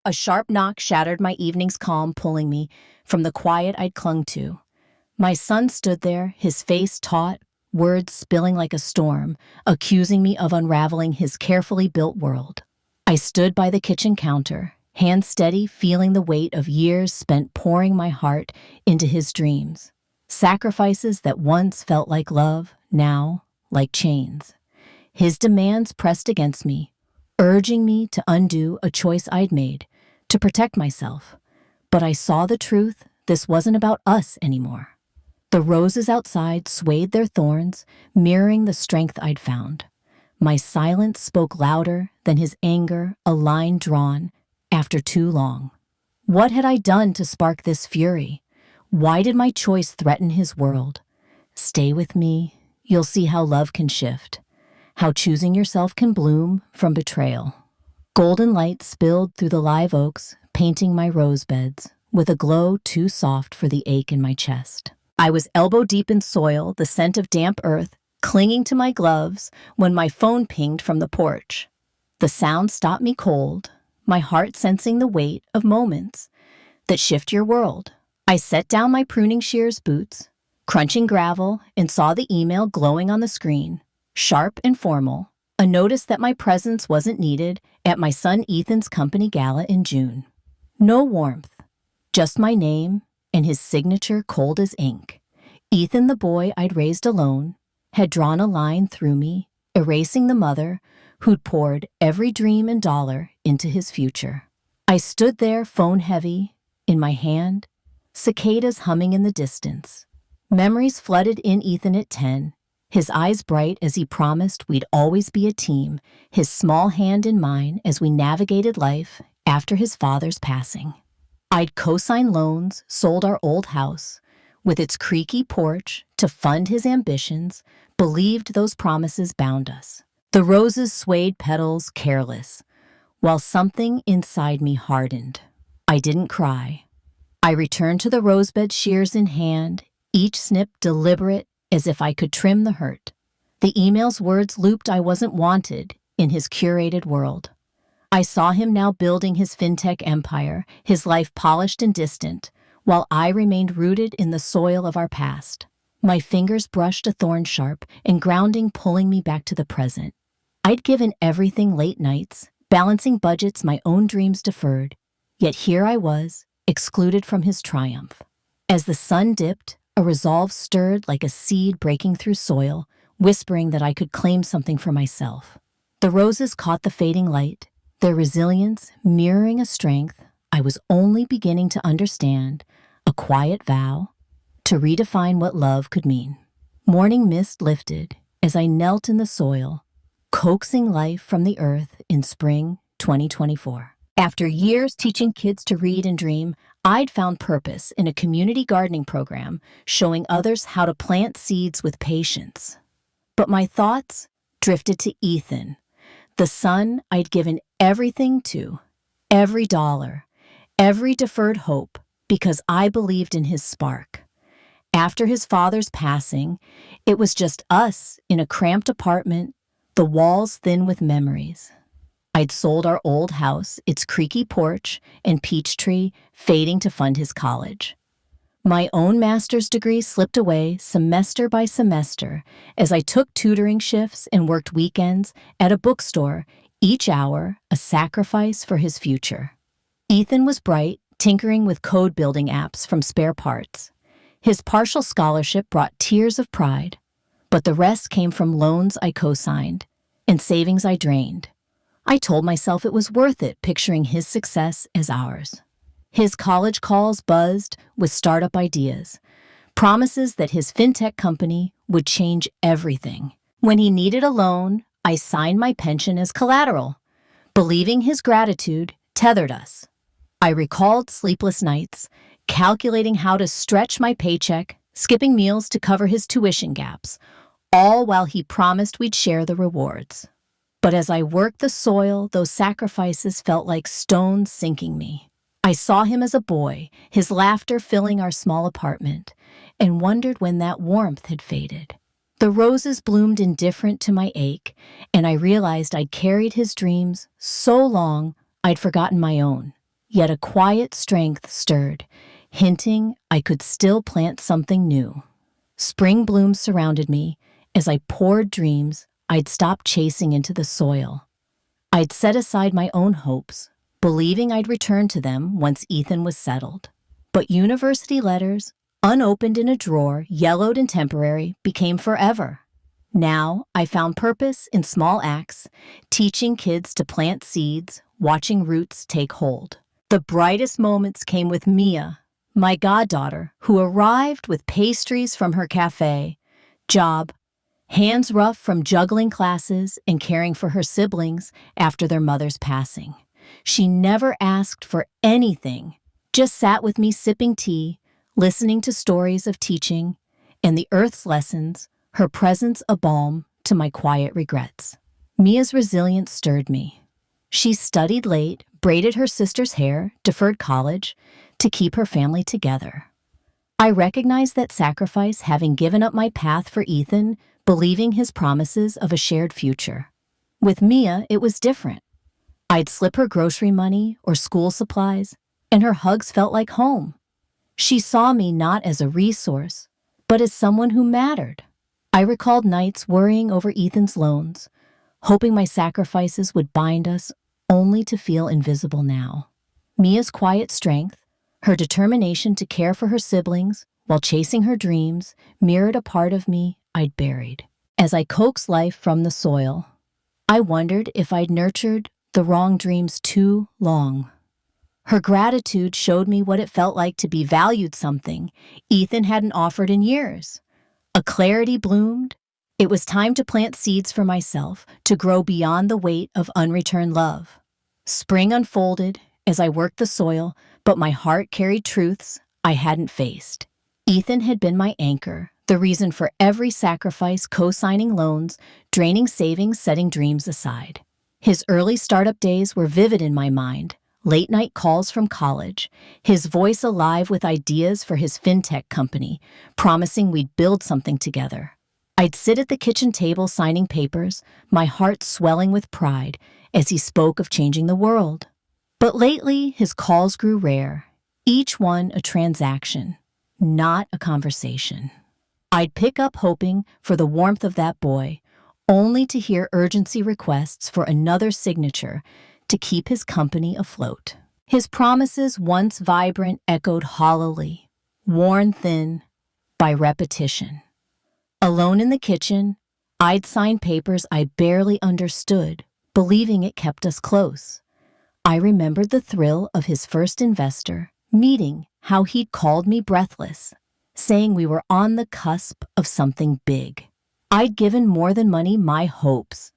A sharp knock shattered my evening's calm, pulling me from the quiet I'd clung to. My son stood there, his face taut, words spilling like a storm, accusing me of unraveling his carefully built world. I stood by the kitchen counter, hands steady, feeling the weight of years spent pouring my heart into his dreams. Sacrifices that once felt like love, now like chains. His demands pressed against me, urging me to undo a choice I'd made, to protect myself. But I saw the truth. This wasn't about us anymore. The roses outside swayed their thorns, mirroring the strength I'd found. My silence spoke louder than his anger, a line drawn after too long. What had I done to spark this fury? Why did my choice threaten his world? Stay with me. You'll see how love can shift, how choosing yourself can bloom from betrayal. Golden light spilled through the live oaks, painting my rose beds with a glow too soft for the ache in my chest. I was elbow deep in soil, the scent of damp earth clinging to my gloves when my phone pinged from the porch. The sound stopped me cold, my heart sensing the weight of moments that shift your world. I set down my pruning shears boots, crunching gravel, and saw the email glowing on the screen, sharp and formal, a notice that my presence wasn't needed at my son Ethan's company gala in June. No warmth, just my name and his signature cold as ink. Ethan, the boy I'd raised alone, had drawn a line through me, erasing the mother who'd poured every dream and dollar into his future. I stood there, phone heavy, in my hand, cicadas humming in the distance. Memories flooded in Ethan at 10, his eyes bright as he promised we'd always be a team, his small hand in mine as we navigated life after his father's passing. I'd co-signed loans, sold our old house, with its creaky porch, to fund his ambitions, believed those promises bound us. The roses swayed petals careless, while something inside me hardened. I didn't cry. I returned to the rosebed, shears in hand, each snip deliberate as if I could trim the hurt. The email's words looped, I wasn't wanted in his curated world. I saw him now building his fintech empire, his life polished and distant, while I remained rooted in the soil of our past. My fingers brushed a thorn sharp and grounding, pulling me back to the present. I'd given everything, late nights, balancing budgets, my own dreams deferred, yet here I was, excluded from his triumph. As the sun dipped, a resolve stirred like a seed breaking through soil, whispering that I could claim something for myself. The roses caught the fading light, their resilience mirroring a strength I was only beginning to understand, a quiet vow to redefine what love could mean. Morning mist lifted as I knelt in the soil, coaxing life from the earth in spring 2024. After years teaching kids to read and dream, I'd found purpose in a community gardening program, showing others how to plant seeds with patience. But my thoughts drifted to Ethan, the son I'd given everything to, every dollar, every deferred hope, because I believed in his spark. After his father's passing, it was just us in a cramped apartment, the walls thin with memories. I'd sold our old house, its creaky porch and peach tree fading to fund his college. My own master's degree slipped away semester by semester as I took tutoring shifts and worked weekends at a bookstore, each hour a sacrifice for his future. Ethan was bright, tinkering with code building apps from spare parts. His partial scholarship brought tears of pride, but the rest came from loans I co-signed and savings I drained. I told myself it was worth it, picturing his success as ours. His college calls buzzed with startup ideas, promises that his fintech company would change everything. When he needed a loan, I signed my pension as collateral, believing his gratitude tethered us. I recalled sleepless nights, calculating how to stretch my paycheck, skipping meals to cover his tuition gaps, all while he promised we'd share the rewards. But as I worked the soil, those sacrifices felt like stones sinking me. I saw him as a boy, his laughter filling our small apartment, and wondered when that warmth had faded. The roses bloomed indifferent to my ache, and I realized I'd carried his dreams so long I'd forgotten my own. yet a quiet strength stirred, hinting I could still plant something new. Spring blooms surrounded me as I poured dreams I'd stopped chasing into the soil. I'd set aside my own hopes, believing I'd return to them once Ethan was settled. But university letters, unopened in a drawer, yellowed and temporary, became forever. Now I found purpose in small acts, teaching kids to plant seeds, watching roots take hold. The brightest moments came with Mia, my goddaughter, who arrived with pastries from her cafe, job, hands rough from juggling classes and caring for her siblings after their mother's passing. She never asked for anything, just sat with me sipping tea, listening to stories of teaching and the earth's lessons, her presence a balm to my quiet regrets. Mia's resilience stirred me. She studied late, braided her sister's hair, deferred college to keep her family together. I recognized that sacrifice, having given up my path for Ethan, believing his promises of a shared future. With Mia, it was different. I'd slip her grocery money or school supplies, and her hugs felt like home. She saw me not as a resource, but as someone who mattered. I recalled nights worrying over Ethan's loans, hoping my sacrifices would bind us only to feel invisible now. Mia's quiet strength, her determination to care for her siblings while chasing her dreams, mirrored a part of me I'd buried. As I coaxed life from the soil, I wondered if I'd nurtured the wrong dreams too long. Her gratitude showed me what it felt like to be valued, something Ethan hadn't offered in years. A clarity bloomed. It was time to plant seeds for myself, to grow beyond the weight of unreturned love. Spring unfolded as I worked the soil, but my heart carried truths I hadn't faced. Ethan had been my anchor, the reason for every sacrifice, co-signing loans, draining savings, setting dreams aside. His early startup days were vivid in my mind. Late-night calls from college, his voice alive with ideas for his fintech company, promising we'd build something together. I'd sit at the kitchen table signing papers, my heart swelling with pride as he spoke of changing the world. But lately, his calls grew rare, each one a transaction, not a conversation. I'd pick up hoping for the warmth of that boy, only to hear urgency requests for another signature to keep his company afloat. His promises, once vibrant, echoed hollowly, worn thin by repetition. Alone in the kitchen, I'd sign papers I barely understood, believing it kept us close. I remembered the thrill of his first investor meeting, how he'd called me breathless, saying we were on the cusp of something big. I'd given more than money, my hopes,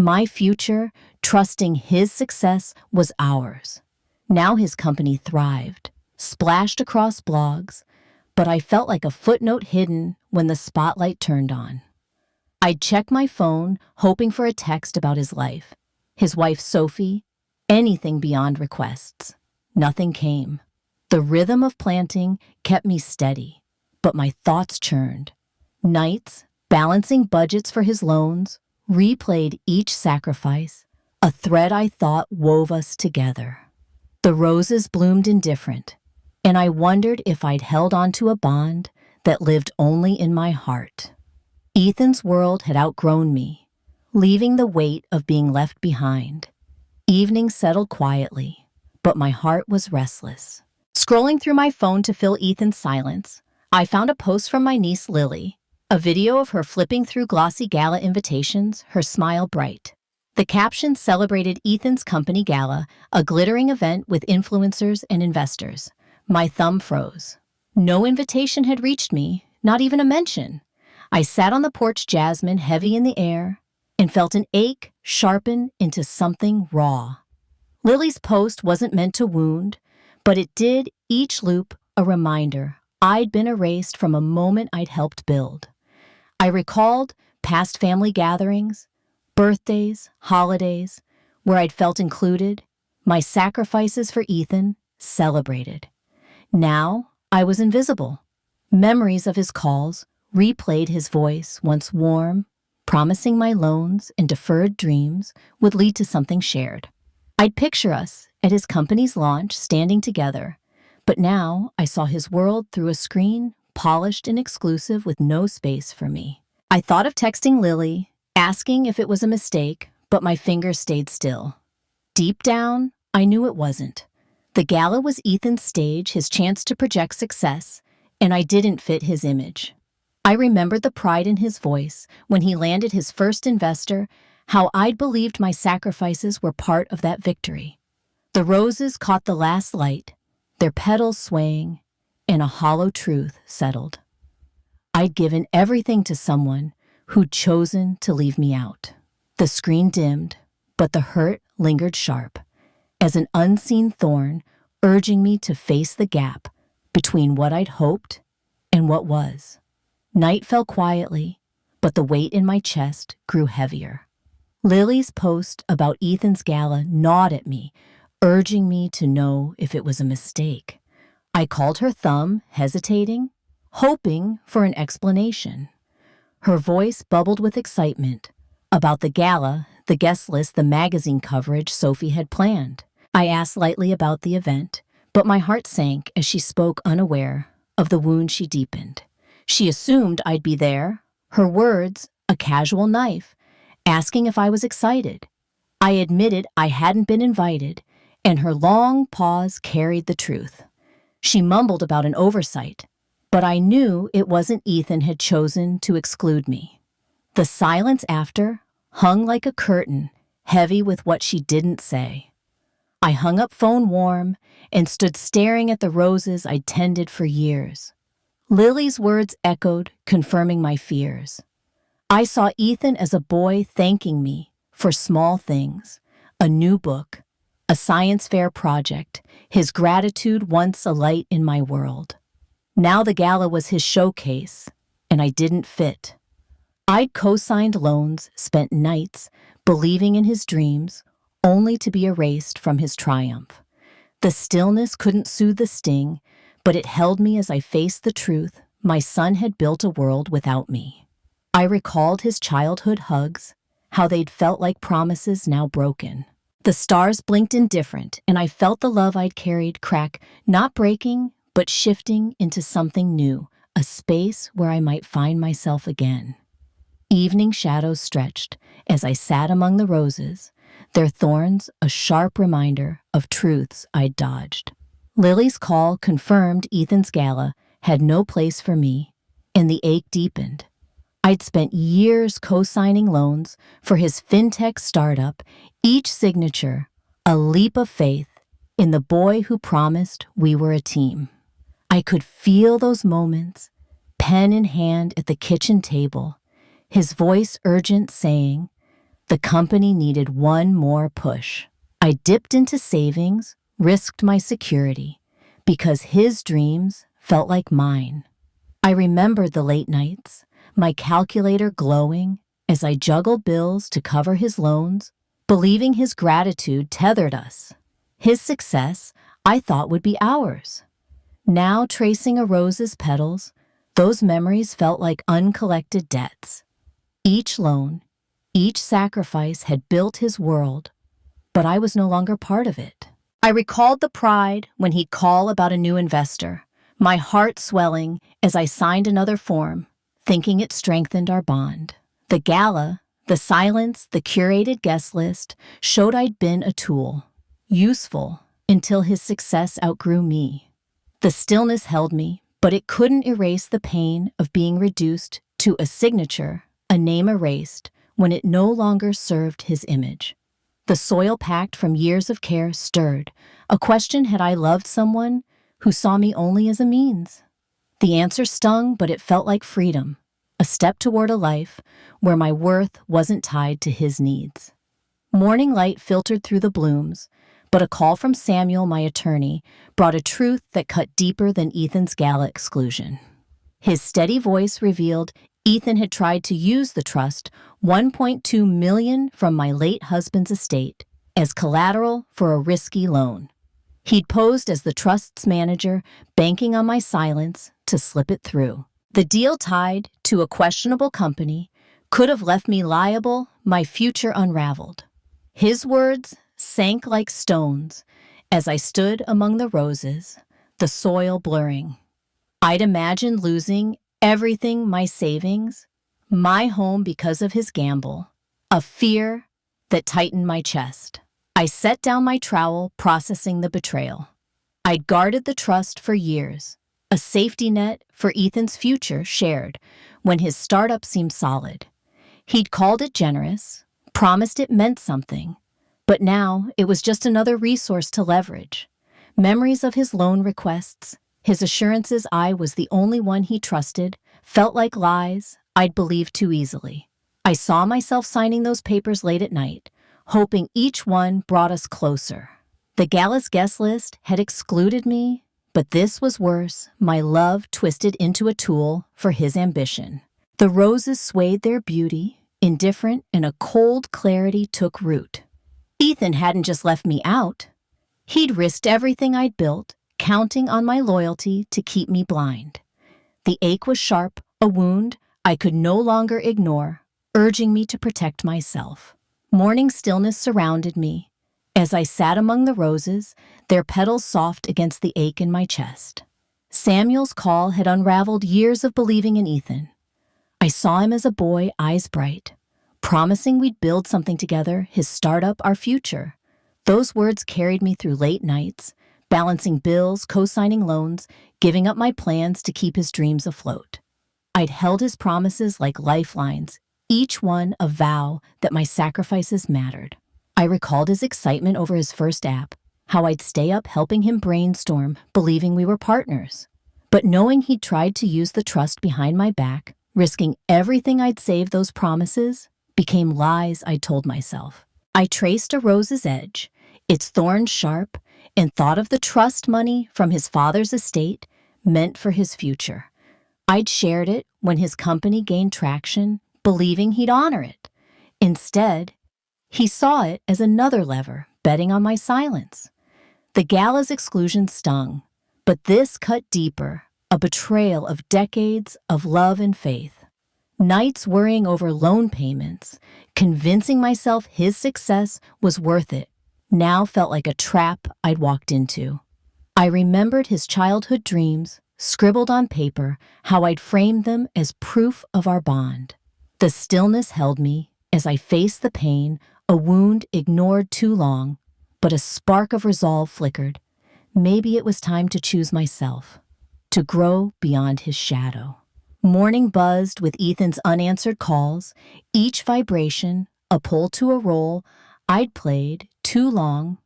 my future, trusting his success was ours. Now his company thrived, splashed across blogs, but I felt like a footnote hidden when the spotlight turned on. I'd check my phone, hoping for a text about his life, his wife Sophie, anything beyond requests. Nothing came. The rhythm of planting kept me steady, but my thoughts churned. Nights, balancing budgets for his loans, replayed each sacrifice, a thread I thought wove us together. The roses bloomed indifferent, and I wondered if I'd held on to a bond that lived only in my heart. Ethan's world had outgrown me, leaving the weight of being left behind. Evenings settled quietly, but my heart was restless. Scrolling through my phone to fill Ethan's silence, I found a post from my niece Lily, a video of her flipping through glossy gala invitations, her smile bright. The caption celebrated Ethan's company gala, a glittering event with influencers and investors. My thumb froze. No invitation had reached me, not even a mention. I sat on the porch, jasmine heavy in the air, and felt an ache sharpen into something raw. Lily's post wasn't meant to wound, but it did, each loop a reminder I'd been erased from a moment I'd helped build. I recalled past family gatherings, birthdays, holidays, where I'd felt included, my sacrifices for Ethan celebrated. Now I was invisible. Memories of his calls replayed his voice, once warm, promising my loans and deferred dreams would lead to something shared. I'd picture us at his company's launch, standing together. But now I saw his world through a screen, polished and exclusive with no space for me. I thought of texting Lily, asking if it was a mistake, but my fingers stayed still. Deep down, I knew it wasn't. The gala was Ethan's stage, his chance to project success, and I didn't fit his image. I remembered the pride in his voice when he landed his first investor, how I'd believed my sacrifices were part of that victory. The roses caught the last light, their petals swaying, and a hollow truth settled. I'd given everything to someone who'd chosen to leave me out. The screen dimmed, but the hurt lingered sharp, as an unseen thorn urging me to face the gap between what I'd hoped and what was. Night fell quietly, but the weight in my chest grew heavier. Lily's post about Ethan's gala gnawed at me, urging me to know if it was a mistake. I called her thumb, hesitating, hoping for an explanation. Her voice bubbled with excitement about the gala, the guest list, the magazine coverage Sophie had planned. I asked lightly about the event, but my heart sank as she spoke, unaware of the wound she deepened. She assumed I'd be there, her words a casual knife, asking if I was excited. I admitted I hadn't been invited, and her long pause carried the truth. She mumbled about an oversight, but I knew it wasn't Ethan had chosen to exclude me. The silence after hung like a curtain, heavy with what she didn't say. I hung up phone warm and stood staring at the roses I'd tended for years. Lily's words echoed, confirming my fears. I saw Ethan as a boy thanking me for small things, a new book, a science fair project, his gratitude once a light in my world. Now the gala was his showcase, and I didn't fit. I'd co-signed loans, spent nights believing in his dreams, only to be erased from his triumph. The stillness couldn't soothe the sting, but it held me as I faced the truth. My son had built a world without me. I recalled his childhood hugs, how they'd felt like promises now broken. The stars blinked indifferent, and I felt the love I'd carried crack, not breaking, but shifting into something new, a space where I might find myself again. Evening shadows stretched as I sat among the roses, their thorns a sharp reminder of truths I'd dodged. Lily's call confirmed Ethan's gala had no place for me, and the ache deepened. I'd spent years co-signing loans for his fintech startup, each signature a leap of faith in the boy who promised we were a team. I could feel those moments, pen in hand at the kitchen table, his voice urgent saying, the company needed one more push. I dipped into savings, risked my security, because his dreams felt like mine. I remembered the late nights, my calculator glowing as I juggled bills to cover his loans, believing his gratitude tethered us. His success, I thought, would be ours. Now, tracing a rose's petals, those memories felt like uncollected debts. Each loan, each sacrifice had built his world, but I was no longer part of it. I recalled the pride when he'd call about a new investor, my heart swelling as I signed another form, thinking it strengthened our bond. The gala, the silence, the curated guest list showed I'd been a tool, useful until his success outgrew me. The stillness held me, but it couldn't erase the pain of being reduced to a signature, a name erased when it no longer served his image. The soil packed from years of care stirred, a question: had I loved someone who saw me only as a means? The answer stung, but it felt like freedom, a step toward a life where my worth wasn't tied to his needs. Morning light filtered through the blooms, but a call from Samuel, my attorney, brought a truth that cut deeper than Ethan's gala exclusion. His steady voice revealed Ethan had tried to use the trust, $1.2 million from my late husband's estate, as collateral for a risky loan. He'd posed as the trust's manager, banking on my silence to slip it through. The deal, tied to a questionable company, could have left me liable, my future unraveled. His words sank like stones As I stood among the roses, the soil blurring, I'd imagined losing everything, my savings, my home because of his gamble, a fear that tightened my chest. I set down my trowel, processing the betrayal. I'd guarded the trust for years, a safety net for Ethan's future shared when his startup seemed solid. He'd called it generous, promised it meant something, but now it was just another resource to leverage. Memories of his loan requests, his assurances I was the only one he trusted, felt like lies I'd believed too easily. I saw myself signing those papers late at night, hoping each one brought us closer. The gala's guest list had excluded me, but this was worse, my love twisted into a tool for his ambition. The roses swayed their beauty, indifferent, and a cold clarity took root. Ethan hadn't just left me out. He'd risked everything I'd built, counting on my loyalty to keep me blind. The ache was sharp, a wound I could no longer ignore, urging me to protect myself. Morning stillness surrounded me. As I sat among the roses, their petals soft against the ache in my chest. Samuel's call had unraveled years of believing in Ethan. I saw him as a boy, eyes bright, promising we'd build something together, his startup, our future. Those words carried me through late nights, balancing bills, co-signing loans, giving up my plans to keep his dreams afloat. I'd held his promises like lifelines, each one a vow that my sacrifices mattered. I recalled his excitement over his first app, how I'd stay up helping him brainstorm, believing we were partners. But knowing he'd tried to use the trust behind my back, risking everything I'd saved those promises, became lies I'd told myself. I traced a rose's edge, its thorns sharp, and thought of the trust money from his father's estate meant for his future. I'd shared it when his company gained traction, believing he'd honor it. Instead, he saw it as another lever, betting on my silence. The gala's exclusion stung, but this cut deeper, a betrayal of decades of love and faith. Nights worrying over loan payments, convincing myself his success was worth it, now felt like a trap I'd walked into. I remembered his childhood dreams, scribbled on paper, how I'd framed them as proof of our bond. The stillness held me as I faced the pain, a wound ignored too long, but a spark of resolve flickered. Maybe it was time to choose myself, to grow beyond his shadow. Morning buzzed with Ethan's unanswered calls, each vibration a pull to a role I'd played too long,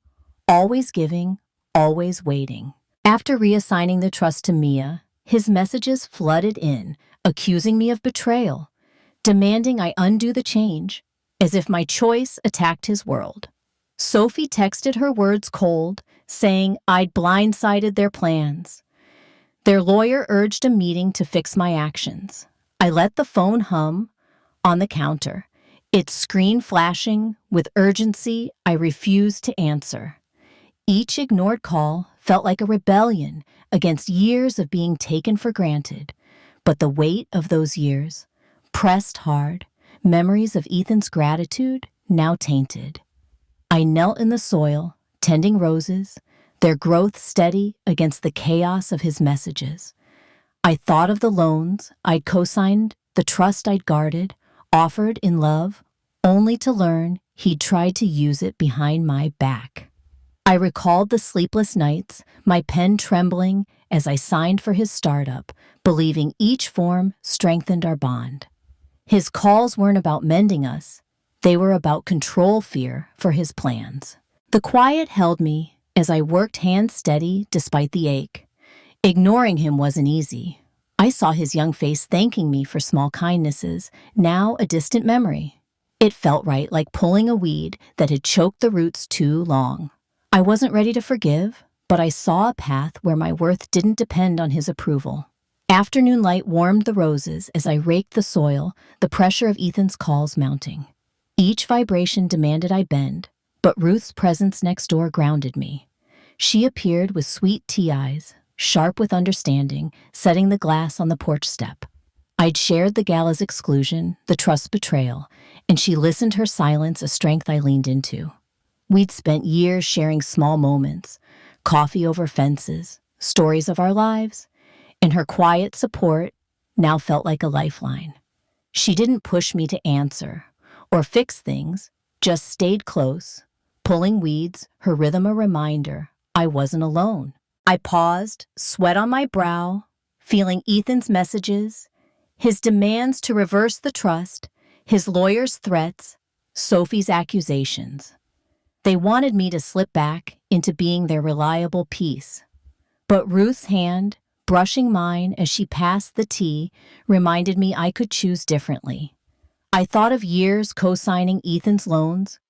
always giving, always waiting. After reassigning the trust to Mia, his messages flooded in, accusing me of betrayal, demanding I undo the change, as if my choice attacked his world. Sophie texted her words cold, saying I'd blindsided their plans. Their lawyer urged a meeting to fix my actions. I let the phone hum on the counter, its screen flashing with urgency I refused to answer. Each ignored call felt like a rebellion against years of being taken for granted, but the weight of those years pressed hard, memories of Ethan's gratitude now tainted. I knelt in the soil, tending roses, their growth steady against the chaos of his messages. I thought of the loans I'd co-signed, the trust I'd guarded, offered in love, only to learn he'd tried to use it behind my back. I recalled the sleepless nights, my pen trembling as I signed for his startup, believing each form strengthened our bond. His calls weren't about mending us, they were about control fear for his plans. The quiet held me as I worked hands steady despite the ache. Ignoring him wasn't easy. I saw his young face thanking me for small kindnesses, now a distant memory. It felt right, like pulling a weed that had choked the roots too long. I wasn't ready to forgive, but I saw a path where my worth didn't depend on his approval. Afternoon light warmed the roses as I raked the soil, the pressure of Ethan's calls mounting. Each vibration demanded I bend, but Ruth's presence next door grounded me. She appeared with sweet tea eyes, sharp with understanding, setting the glass on the porch step. I'd shared the gala's exclusion, the trust betrayal, and she listened, her silence a strength I leaned into. We'd spent years sharing small moments, coffee over fences, stories of our lives, and her quiet support now felt like a lifeline. She didn't push me to answer or fix things, just stayed close, pulling weeds, her rhythm a reminder I wasn't alone. I paused, sweat on my brow, feeling Ethan's messages, his demands to reverse the trust, his lawyer's threats, Sophie's accusations. They wanted me to slip back into being their reliable piece. But Ruth's hand, brushing mine as she passed the tea, reminded me I could choose differently. I thought of years co-signing Ethan's loans,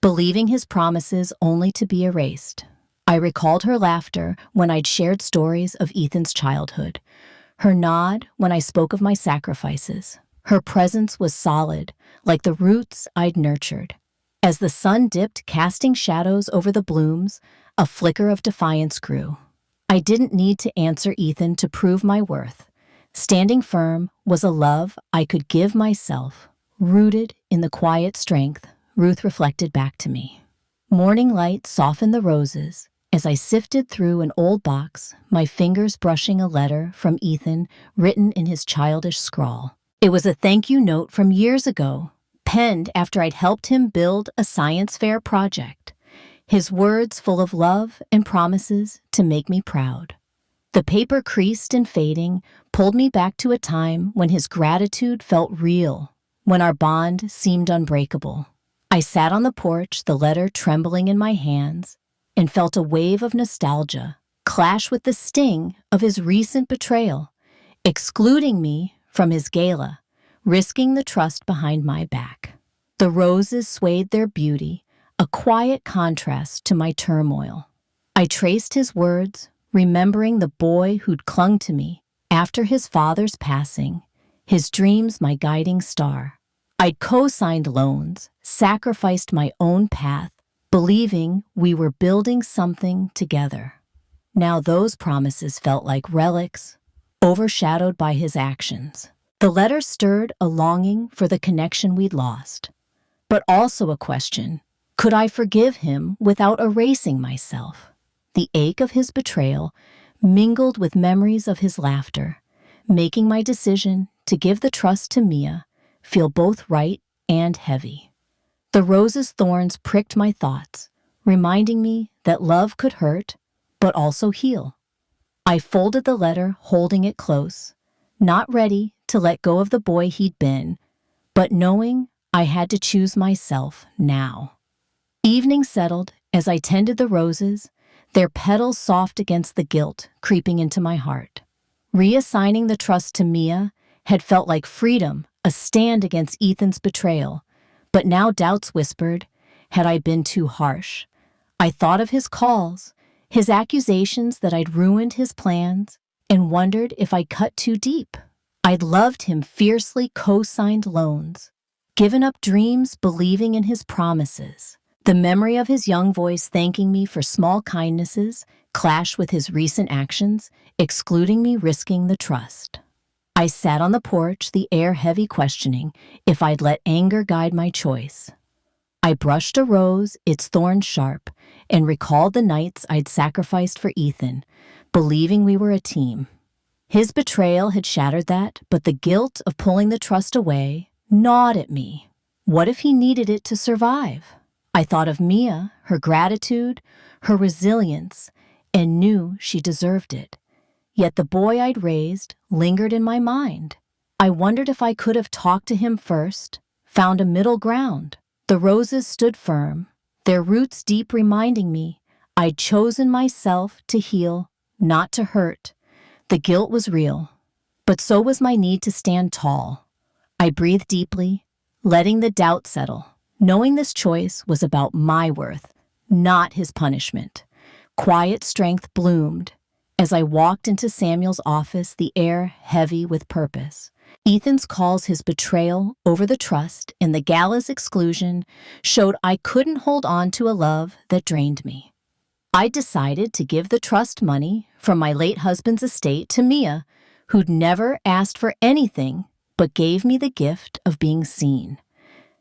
believing his promises only to be erased. I recalled her laughter when I'd shared stories of Ethan's childhood, her nod when I spoke of my sacrifices. Her presence was solid, like the roots I'd nurtured. As the sun dipped, casting shadows over the blooms, a flicker of defiance grew. I didn't need to answer Ethan to prove my worth. Standing firm was a love I could give myself, rooted in the quiet strength Ruth reflected back to me. Morning light softened the roses as I sifted through an old box, my fingers brushing a letter from Ethan written in his childish scrawl. It was a thank you note from years ago, penned after I'd helped him build a science fair project. His words full of love and promises to make me proud. The paper creased and fading pulled me back to a time when his gratitude felt real, when our bond seemed unbreakable. I sat on the porch, the letter trembling in my hands, and felt a wave of nostalgia clash with the sting of his recent betrayal, excluding me from his gala, risking the trust behind my back. The roses swayed their beauty, a quiet contrast to my turmoil. I traced his words, remembering the boy who'd clung to me after his father's passing, his dreams my guiding star. I'd co-signed loans, sacrificed my own path, believing we were building something together. Now those promises felt like relics, overshadowed by his actions. The letter stirred a longing for the connection we'd lost, but also a question: could I forgive him without erasing myself? The ache of his betrayal mingled with memories of his laughter, making my decision to give the trust to Mia feel both right and heavy. The rose's thorns pricked my thoughts, reminding me that love could hurt, but also heal. I folded the letter, holding it close, not ready to let go of the boy he'd been, but knowing I had to choose myself now. Evening settled as I tended the roses, their petals soft against the guilt creeping into my heart. Reassigning the trust to Mia had felt like freedom, a stand against Ethan's betrayal, but now doubts whispered, had I been too harsh? I thought of his calls, his accusations that I'd ruined his plans, and wondered if I'd cut too deep. I'd loved him fiercely, co-signed loans, given up dreams believing in his promises. The memory of his young voice thanking me for small kindnesses clashed with his recent actions, excluding me, risking the trust. I sat on the porch, the air heavy, questioning if I'd let anger guide my choice. I brushed a rose, its thorns sharp, and recalled the nights I'd sacrificed for Ethan, believing we were a team. His betrayal had shattered that, but the guilt of pulling the trust away gnawed at me. What if he needed it to survive? I thought of Mia, her gratitude, her resilience, and knew she deserved it. Yet the boy I'd raised lingered in my mind. I wondered if I could have talked to him first, found a middle ground. The roses stood firm, their roots deep, reminding me I'd chosen myself to heal, not to hurt. The guilt was real, but so was my need to stand tall. I breathed deeply, letting the doubt settle, knowing this choice was about my worth, not his punishment. Quiet strength bloomed as I walked into Samuel's office, the air heavy with purpose. Ethan's calls, his betrayal over the trust, and the gala's exclusion showed I couldn't hold on to a love that drained me. I decided to give the trust money from my late husband's estate to Mia, who'd never asked for anything but gave me the gift of being seen.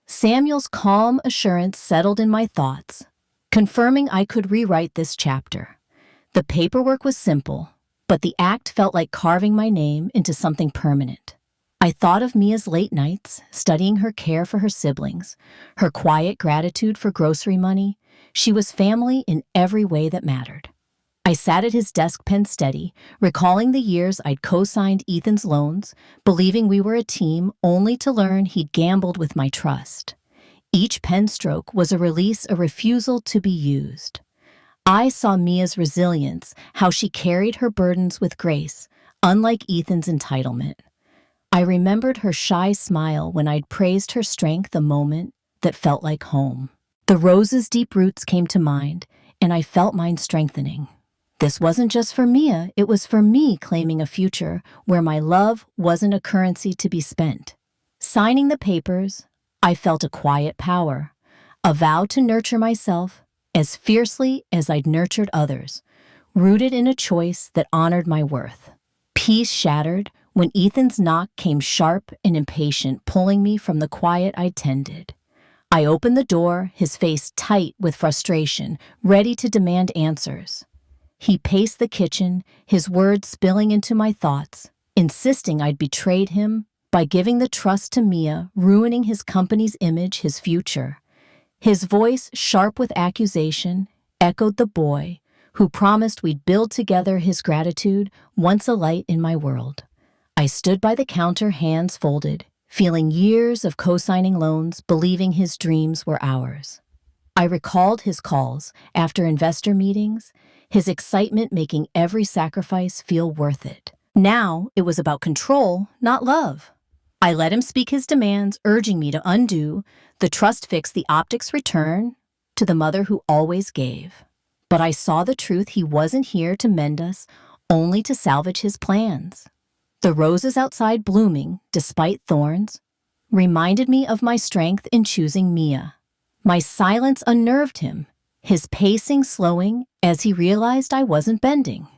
Samuel's calm assurance settled in my thoughts, confirming I could rewrite this chapter. The paperwork was simple, but the act felt like carving my name into something permanent. I thought of Mia's late nights, studying her care for her siblings, her quiet gratitude for grocery money. She was family in every way that mattered. I sat at his desk, pen steady, recalling the years I'd co-signed Ethan's loans, believing we were a team, only to learn he'd gambled with my trust. Each pen stroke was a release, a refusal to be used. I saw Mia's resilience, how she carried her burdens with grace, unlike Ethan's entitlement. I remembered her shy smile when I'd praised her strength, a moment that felt like home. The rose's deep roots came to mind, and I felt mine strengthening. This wasn't just for Mia, it was for me, claiming a future where my love wasn't a currency to be spent. Signing the papers, I felt a quiet power, a vow to nurture myself as fiercely as I'd nurtured others, rooted in a choice that honored my worth. Peace shattered when Ethan's knock came sharp and impatient, pulling me from the quiet I'd tended. I opened the door, his face tight with frustration, ready to demand answers. He paced the kitchen, his words spilling into my thoughts, insisting I'd betrayed him by giving the trust to Mia, ruining his company's image, his future. His voice, sharp with accusation, echoed the boy who promised we'd build together, his gratitude, once a light in my world. I stood by the counter, hands folded, feeling years of co-signing loans, believing his dreams were ours. I recalled his calls after investor meetings, his excitement making every sacrifice feel worth it. Now it was about control, not love. I let him speak his demands, urging me to undo the trust, fix the optics, return to the mother who always gave. But I saw the truth. He wasn't here to mend us, only to salvage his plans. The roses outside, blooming despite thorns, reminded me of my strength in choosing Mia. My silence unnerved him, his pacing slowing as he realized I wasn't bending.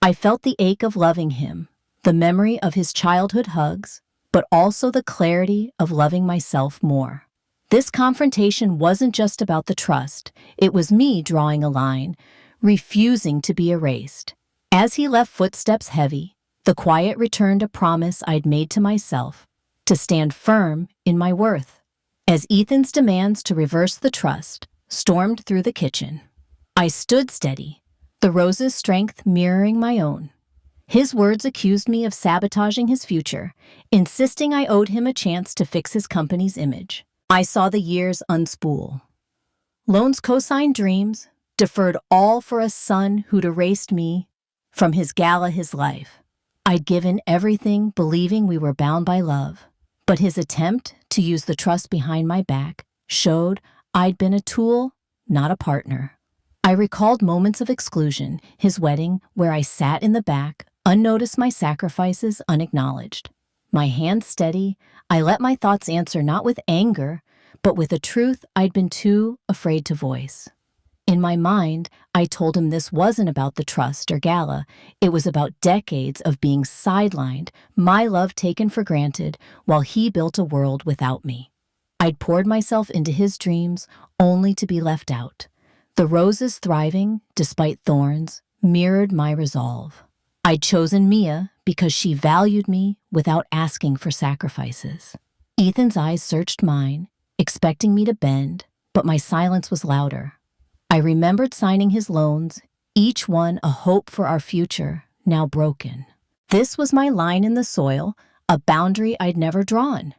I felt the ache of loving him, the memory of his childhood hugs, but also the clarity of loving myself more. This confrontation wasn't just about the trust, it was me drawing a line, refusing to be erased. As he left, footsteps heavy, the quiet returned, a promise I'd made to myself, to stand firm in my worth. As Ethan's demands to reverse the trust stormed through the kitchen, I stood steady, the rose's strength mirroring my own. His words accused me of sabotaging his future, insisting I owed him a chance to fix his company's image. I saw the years unspool. Loans, co-signed dreams, deferred all for a son who'd erased me from his gala, his life. I'd given everything, believing we were bound by love. But his attempt to use the trust behind my back showed I'd been a tool, not a partner. I recalled moments of exclusion, his wedding, where I sat in the back, unnoticed, my sacrifices unacknowledged. My hands steady, I let my thoughts answer, not with anger, but with a truth I'd been too afraid to voice. In my mind, I told him this wasn't about the trust or gala. It was about decades of being sidelined, my love taken for granted, while he built a world without me. I'd poured myself into his dreams, only to be left out. The roses, thriving despite thorns, mirrored my resolve. I'd chosen Mia because she valued me without asking for sacrifices. Ethan's eyes searched mine, expecting me to bend, but my silence was louder. I remembered signing his loans, each one a hope for our future, now broken. This was my line in the soil, a boundary I'd never drawn.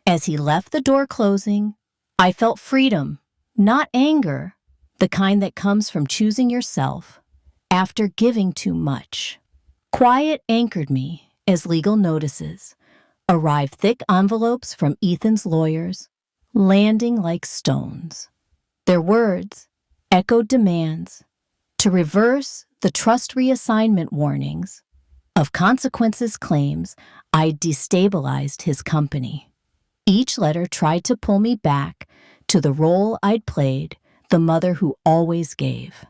As he left, the door closing, I felt freedom, not anger, the kind that comes from choosing yourself after giving too much. Quiet anchored me as legal notices arrived, thick envelopes from Ethan's lawyers, landing like stones. Their words echoed demands to reverse the trust, reassignment warnings of consequences, claims I'd destabilized his company. Each letter tried to pull me back to the role I'd played, the mother who always gave.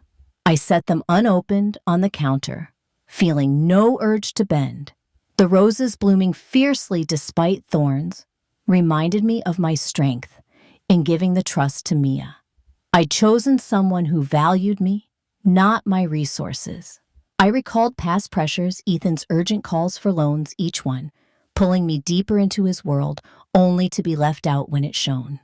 I set them unopened on the counter, feeling no urge to bend. The roses, blooming fiercely despite thorns, reminded me of my strength in giving the trust to Mia. I'd chosen someone who valued me, not my resources. I recalled past pressures, Ethan's urgent calls for loans, each one, pulling me deeper into his world, only to be left out when it shone.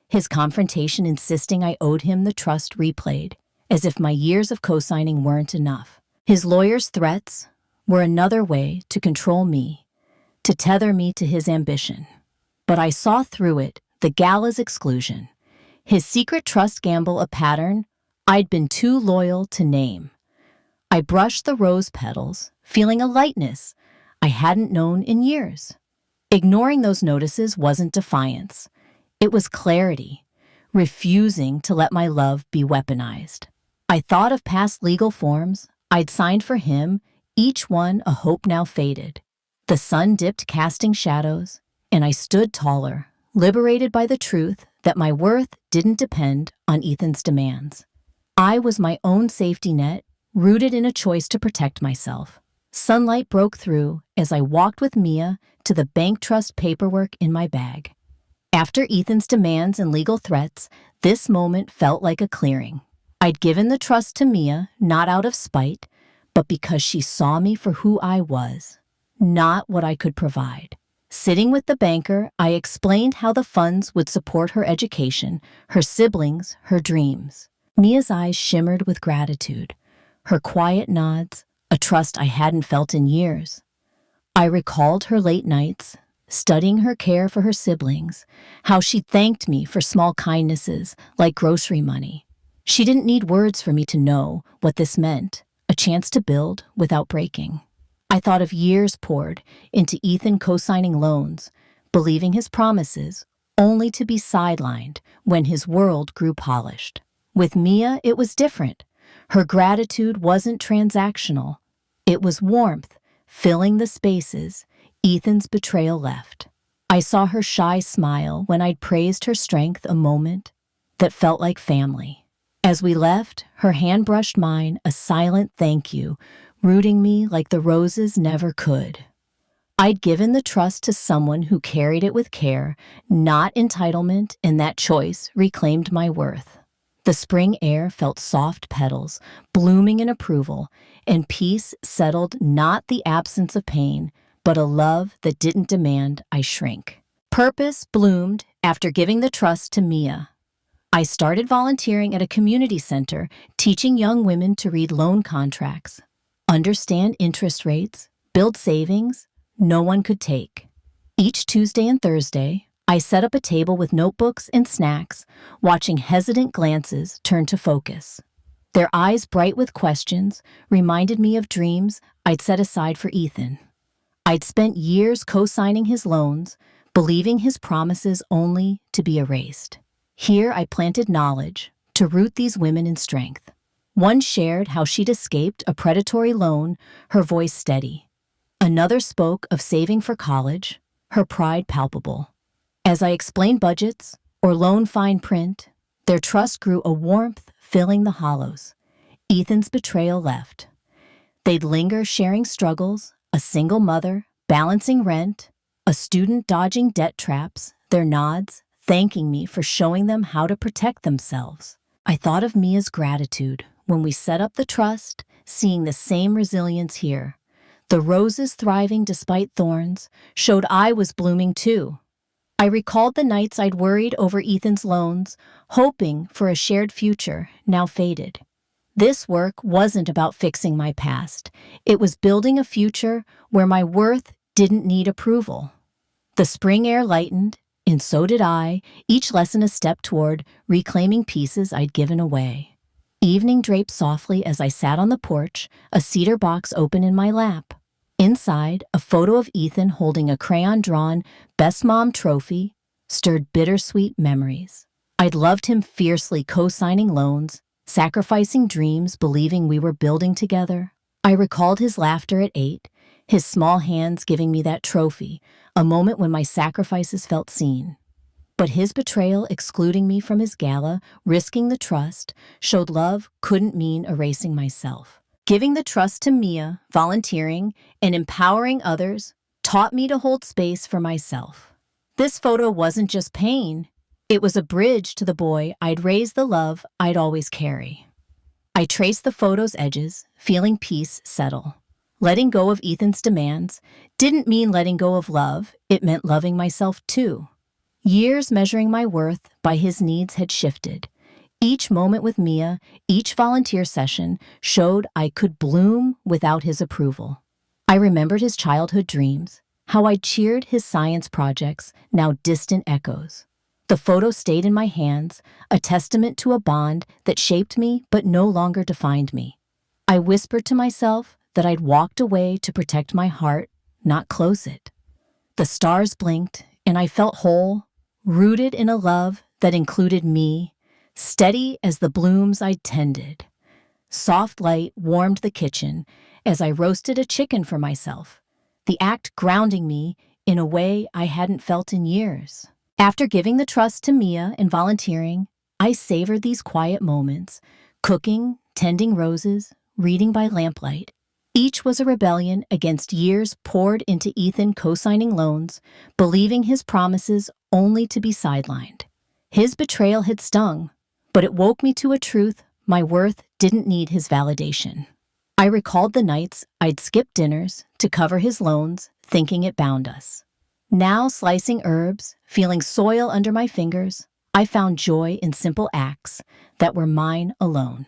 His confrontation insisting I owed him the trust replayed, as if my years of co-signing weren't enough. His lawyer's threats were another way to control me, to tether me to his ambition. But I saw through it, the gala's exclusion. His secret trust gamble a pattern I'd been too loyal to name. I brushed the rose petals, feeling a lightness I hadn't known in years. Ignoring those notices wasn't defiance. It was clarity, refusing to let my love be weaponized. I thought of past legal forms I'd signed for him, each one a hope now faded. The sun dipped, casting shadows, and I stood taller, liberated by the truth that my worth didn't depend on Ethan's demands. I was my own safety net, rooted in a choice to protect myself. Sunlight broke through as I walked with Mia to the bank trust paperwork in my bag. After Ethan's demands and legal threats, this moment felt like a clearing. I'd given the trust to Mia, not out of spite, but because she saw me for who I was, not what I could provide. Sitting with the banker, I explained how the funds would support her education, her siblings, her dreams. Mia's eyes shimmered with gratitude, her quiet nods, a trust I hadn't felt in years. I recalled her late nights, studying her care for her siblings, how she thanked me for small kindnesses like grocery money. She didn't need words for me to know what this meant, a chance to build without breaking. I thought of years poured into Ethan co-signing loans, believing his promises, only to be sidelined when his world grew polished. With Mia, it was different. Her gratitude wasn't transactional. It was warmth, filling the spaces Ethan's betrayal left. I saw her shy smile when I'd praised her strength, a moment that felt like family. As we left, her hand brushed mine, a silent thank you, rooting me like the roses never could. I'd given the trust to someone who carried it with care, not entitlement, and that choice reclaimed my worth. The spring air felt soft petals, blooming in approval, and peace settled, not the absence of pain, but a love that didn't demand I shrink. Purpose bloomed after giving the trust to Mia. I started volunteering at a community center, teaching young women to read loan contracts, understand interest rates, build savings no one could take. Each Tuesday and Thursday, I set up a table with notebooks and snacks, watching hesitant glances turn to focus. Their eyes bright with questions reminded me of dreams I'd set aside for Ethan. I'd spent years co-signing his loans, believing his promises only to be erased. Here I planted knowledge to root these women in strength. One shared how she'd escaped a predatory loan, her voice steady. Another spoke of saving for college, her pride palpable. As I explained budgets or loan fine print, their trust grew, a warmth filling the hollows. Ethan's betrayal left. They'd linger sharing struggles, a single mother balancing rent, a student dodging debt traps, their nods thanking me for showing them how to protect themselves. I thought of Mia's gratitude when we set up the trust, seeing the same resilience here. The roses thriving despite thorns showed I was blooming too. I recalled the nights I'd worried over Ethan's loans, hoping for a shared future, now faded. This work wasn't about fixing my past. It was building a future where my worth didn't need approval. The spring air lightened, and so did I, each lesson a step toward reclaiming pieces I'd given away. Evening draped softly as I sat on the porch, a cedar box open in my lap. Inside, a photo of Ethan holding a crayon-drawn Best Mom trophy stirred bittersweet memories. I'd loved him fiercely, co-signing loans, sacrificing dreams, believing we were building together. I recalled his laughter at 8, his small hands giving me that trophy, a moment when my sacrifices felt seen. But his betrayal, excluding me from his gala, risking the trust, showed love couldn't mean erasing myself. Giving the trust to Mia, volunteering, and empowering others taught me to hold space for myself. This photo wasn't just pain, It was a bridge to the boy I'd raised, the love I'd always carry. I traced the photo's edges, feeling peace settle. Letting go of Ethan's demands didn't mean letting go of love, it meant loving myself too. Years measuring my worth by his needs had shifted. Each moment with Mia, each volunteer session, showed I could bloom without his approval. I remembered his childhood dreams, how I cheered his science projects, now distant echoes. The photo stayed in my hands, a testament to a bond that shaped me but no longer defined me. I whispered to myself that I'd walked away to protect my heart, not close it. The stars blinked, and I felt whole, rooted in a love that included me, steady as the blooms I'd tended. Soft light warmed the kitchen as I roasted a chicken for myself, the act grounding me in a way I hadn't felt in years. After giving the trust to Mia and volunteering, I savored these quiet moments, cooking, tending roses, reading by lamplight. Each was a rebellion against years poured into Ethan co-signing loans, believing his promises only to be sidelined. His betrayal had stung, but it woke me to a truth: my worth didn't need his validation. I recalled the nights I'd skip dinners to cover his loans, thinking it bound us. Now, slicing herbs, feeling soil under my fingers, I found joy in simple acts that were mine alone.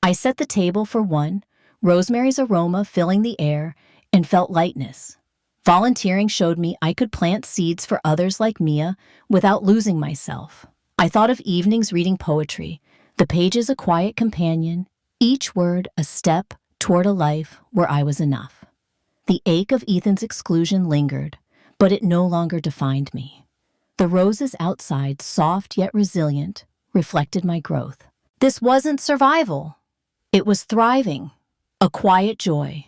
I set the table for one, rosemary's aroma filling the air, and felt lightness. Volunteering showed me I could plant seeds for others like Mia without losing myself. I thought of evenings reading poetry, the pages a quiet companion, each word a step toward a life where I was enough. The ache of Ethan's exclusion lingered, but it no longer defined me. The roses outside, soft yet resilient, reflected my growth. This wasn't survival. It was thriving, a quiet joy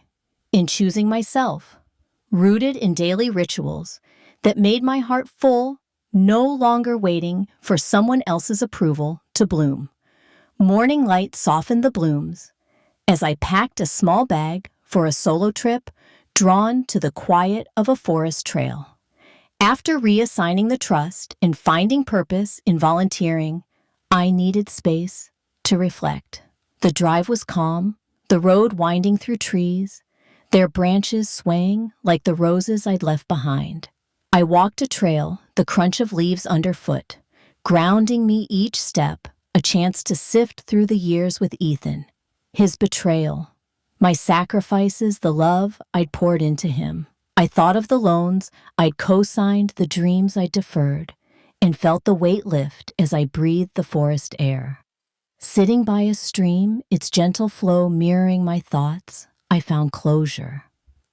in choosing myself, rooted in daily rituals that made my heart full, no longer waiting for someone else's approval to bloom. Morning light softened the blooms as I packed a small bag for a solo trip, drawn to the quiet of a forest trail. After reassigning the trust and finding purpose in volunteering, I needed space to reflect. The drive was calm, the road winding through trees, their branches swaying like the roses I'd left behind. I walked a trail, the crunch of leaves underfoot, grounding me each step, a chance to sift through the years with Ethan. His betrayal, my sacrifices, the love I'd poured into him. I thought of the loans I'd co-signed, the dreams I'd deferred, and felt the weight lift as I breathed the forest air. Sitting by a stream, its gentle flow mirroring my thoughts, I found closure.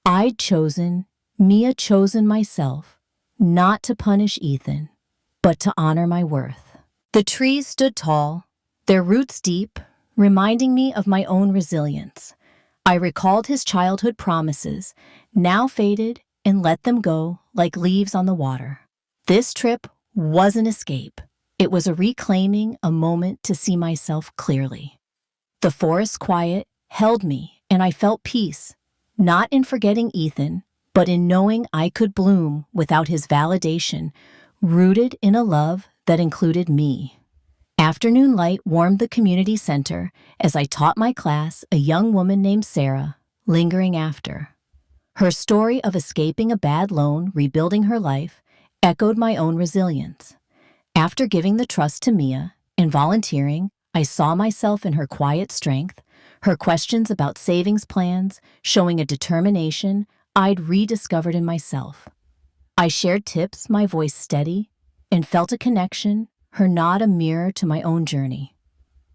I'd chosen, Mia chosen myself, not to punish Ethan, but to honor my worth. The trees stood tall, their roots deep, reminding me of my own resilience. I recalled his childhood promises, now faded, and let them go like leaves on the water. This trip was an escape. It was a reclaiming, a moment to see myself clearly. The forest quiet held me, and I felt peace, not in forgetting Ethan, but in knowing I could bloom without his validation, rooted in a love that included me. Afternoon light warmed the community center as I taught my class, a young woman named Sarah, lingering after. Her story of escaping a bad loan, rebuilding her life, echoed my own resilience. After giving the trust to Mia and volunteering, I saw myself in her quiet strength, her questions about savings plans, showing a determination I'd rediscovered in myself. I shared tips, my voice steady, and felt a connection, her nod a mirror to my own journey.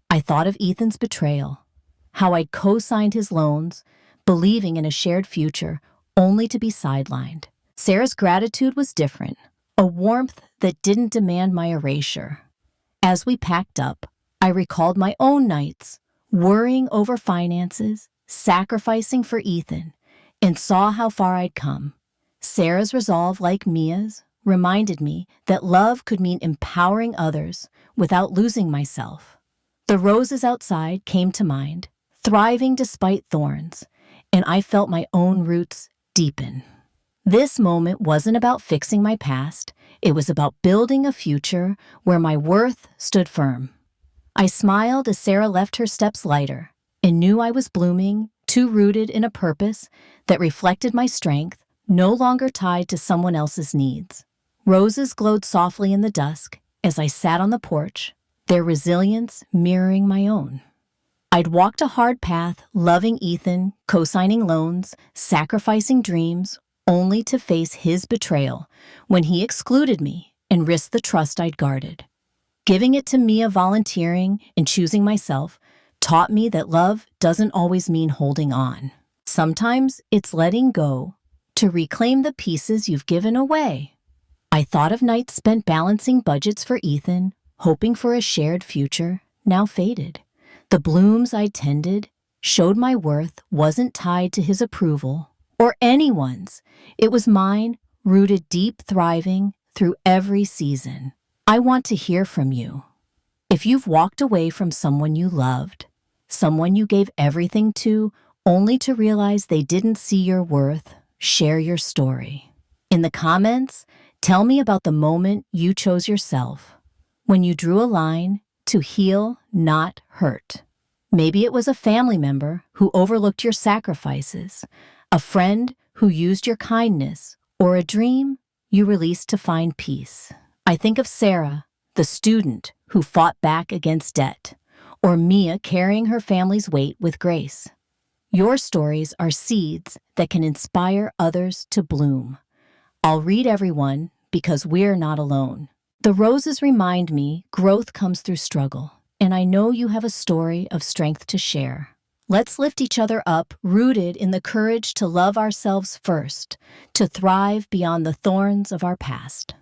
I thought of Ethan's betrayal, how I'd co-signed his loans, believing in a shared future, only to be sidelined. Sarah's gratitude was different, a warmth that didn't demand my erasure. As we packed up, I recalled my own nights, worrying over finances, sacrificing for Ethan, and saw how far I'd come. Sarah's resolve, like Mia's, reminded me that love could mean empowering others without losing myself. The roses outside came to mind, thriving despite thorns, and I felt my own roots deepen. This moment wasn't about fixing my past, It was about building a future where my worth stood firm. I smiled as Sarah left her steps lighter and knew I was blooming, too rooted in a purpose that reflected my strength, no longer tied to someone else's needs. Roses glowed softly in the dusk as I sat on the porch, their resilience mirroring my own. I'd walked a hard path, loving Ethan, co-signing loans, sacrificing dreams, only to face his betrayal when he excluded me and risked the trust I'd guarded. Giving it to Mia volunteering and choosing myself taught me that love doesn't always mean holding on. Sometimes it's letting go to reclaim the pieces you've given away. I thought of nights spent balancing budgets for Ethan, hoping for a shared future, now faded. The blooms I tended showed my worth wasn't tied to his approval or anyone's. It was mine, rooted deep, thriving through every season. I want to hear from you. If you've walked away from someone you loved, someone you gave everything to, only to realize they didn't see your worth, share your story. In the comments, tell me about the moment you chose yourself, when you drew a line to heal, not hurt. Maybe it was a family member who overlooked your sacrifices, a friend who used your kindness, or a dream you released to find peace. I think of Sarah, the student who fought back against debt, or Mia carrying her family's weight with grace. Your stories are seeds that can inspire others to bloom. I'll read everyone because we're not alone. The roses remind me growth comes through struggle, and I know you have a story of strength to share. Let's lift each other up, rooted in the courage to love ourselves first, to thrive beyond the thorns of our past.